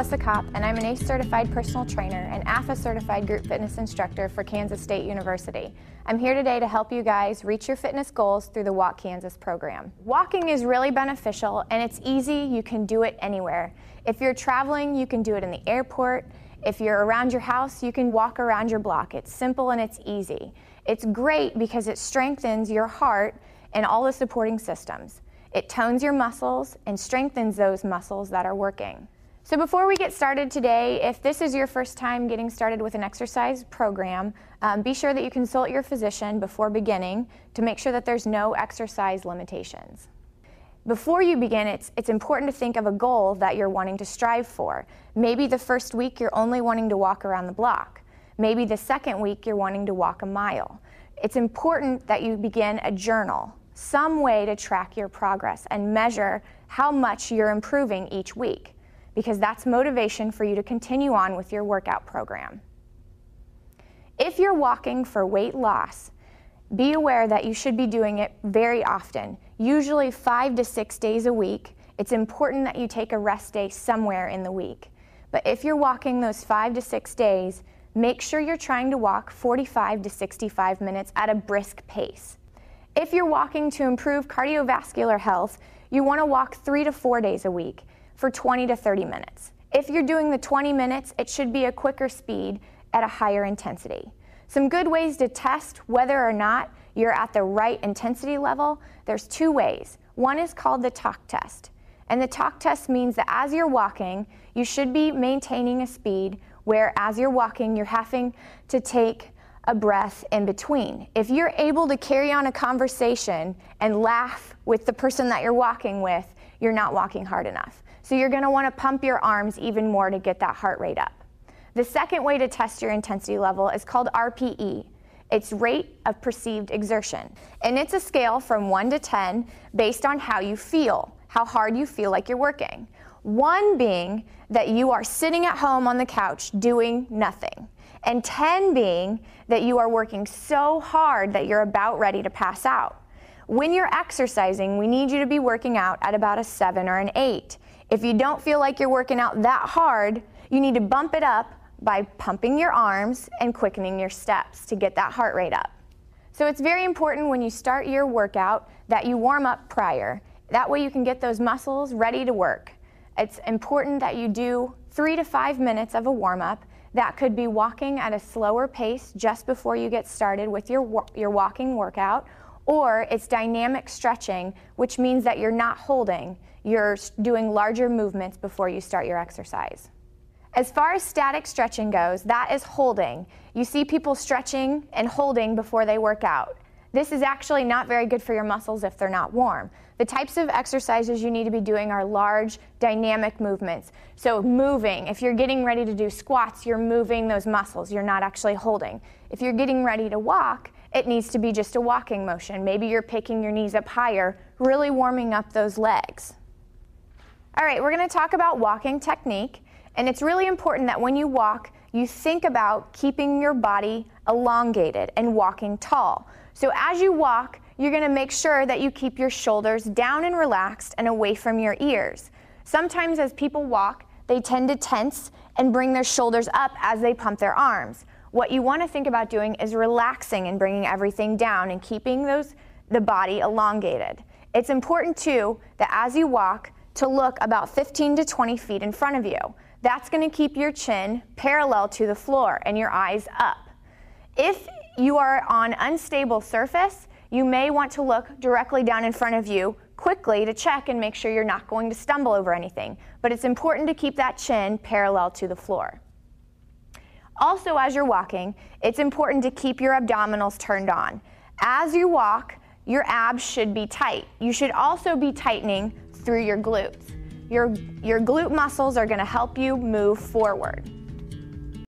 Melissa Kopp, and I'm an ACE certified personal trainer and AFA certified group fitness instructor for Kansas State University. I'm here today to help you guys reach your fitness goals through the Walk Kansas program. Walking is really beneficial and it's easy. You can do it anywhere. If you're traveling, you can do it in the airport. If you're around your house, you can walk around your block. It's simple and it's easy. It's great because it strengthens your heart and all the supporting systems. It tones your muscles and strengthens those muscles that are working. So before we get started today, if this is your first time getting started with an exercise program, be sure that you consult your physician before beginning to make sure that there's no exercise limitations. Before you begin, it's important to think of a goal that you're wanting to strive for. Maybe the first week you're only wanting to walk around the block. Maybe the second week you're wanting to walk a mile. It's important that you begin a journal, some way to track your progress and measure how much you're improving each week, because that's motivation for you to continue on with your workout program. If you're walking for weight loss, be aware that you should be doing it very often, usually 5 to 6 days a week. It's important that you take a rest day somewhere in the week. But if you're walking those 5 to 6 days, make sure you're trying to walk 45 to 65 minutes at a brisk pace. If you're walking to improve cardiovascular health, you want to walk 3 to 4 days a week for 20 to 30 minutes. If you're doing the 20 minutes, it should be a quicker speed at a higher intensity. Some good ways to test whether or not you're at the right intensity level, there's 2 ways. One is called the talk test. And the talk test means that as you're walking, you should be maintaining a speed where as you're walking, you're having to take a breath in between. If you're able to carry on a conversation and laugh with the person that you're walking with, you're not walking hard enough. So you're going to want to pump your arms even more to get that heart rate up. The second way to test your intensity level is called RPE. It's rate of perceived exertion. And it's a scale from 1 to 10 based on how you feel, how hard you feel like you're working. 1 being that you are sitting at home on the couch doing nothing. And 10 being that you are working so hard that you're about ready to pass out. When you're exercising, we need you to be working out at about a 7 or an 8. If you don't feel like you're working out that hard, you need to bump it up by pumping your arms and quickening your steps to get that heart rate up. So it's very important when you start your workout that you warm up prior. That way you can get those muscles ready to work. It's important that you do 3 to 5 minutes of a warm-up. That could be walking at a slower pace just before you get started with your walking workout, or it's dynamic stretching, which means that you're not holding. You're doing larger movements before you start your exercise. As far as static stretching goes, that is holding. You see people stretching and holding before they work out. This is actually not very good for your muscles if they're not warm. The types of exercises you need to be doing are large, dynamic movements. So moving, if you're getting ready to do squats, you're moving those muscles, you're not actually holding. If you're getting ready to walk, it needs to be just a walking motion. Maybe you're picking your knees up higher, really warming up those legs. All right, we're going to talk about walking technique. And it's really important that when you walk, you think about keeping your body elongated and walking tall. So as you walk, you're going to make sure that you keep your shoulders down and relaxed and away from your ears. Sometimes as people walk, they tend to tense and bring their shoulders up as they pump their arms. What you want to think about doing is relaxing and bringing everything down and keeping the body elongated. It's important too that as you walk to look about 15 to 20 feet in front of you. That's going to keep your chin parallel to the floor and your eyes up. If you are on unstable surface, you may want to look directly down in front of you quickly to check and make sure you're not going to stumble over anything. But it's important to keep that chin parallel to the floor. Also, as you're walking, it's important to keep your abdominals turned on. As you walk, your abs should be tight. You should also be tightening through your glutes. Your glute muscles are going to help you move forward.